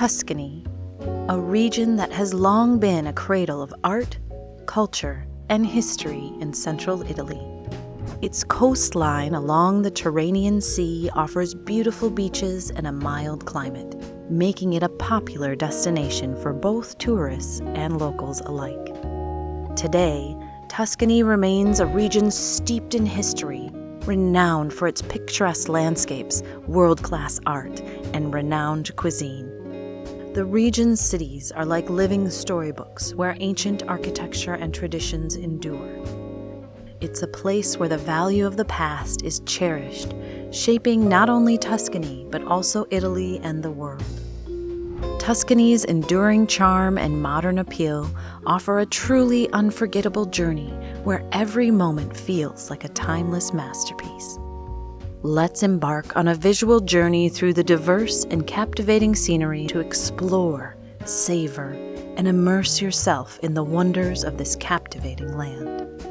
Tuscany, a region that has long been a cradle of art, culture, and history in central Italy. Its coastline along the Tyrrhenian Sea offers beautiful beaches and a mild climate, making it a popular destination for both tourists and locals alike. Today, Tuscany remains a region steeped in history, renowned for its picturesque landscapes, world-class art, and renowned cuisine. The region's cities are like living storybooks where ancient architecture and traditions endure. It's a place where the value of the past is cherished, shaping not only Tuscany, but also Italy and the world. Tuscany's enduring charm and modern appeal offer a truly unforgettable journey where every moment feels like a timeless masterpiece. Let's embark on a visual journey through the diverse and captivating scenery to explore, savor, and immerse yourself in the wonders of this captivating land.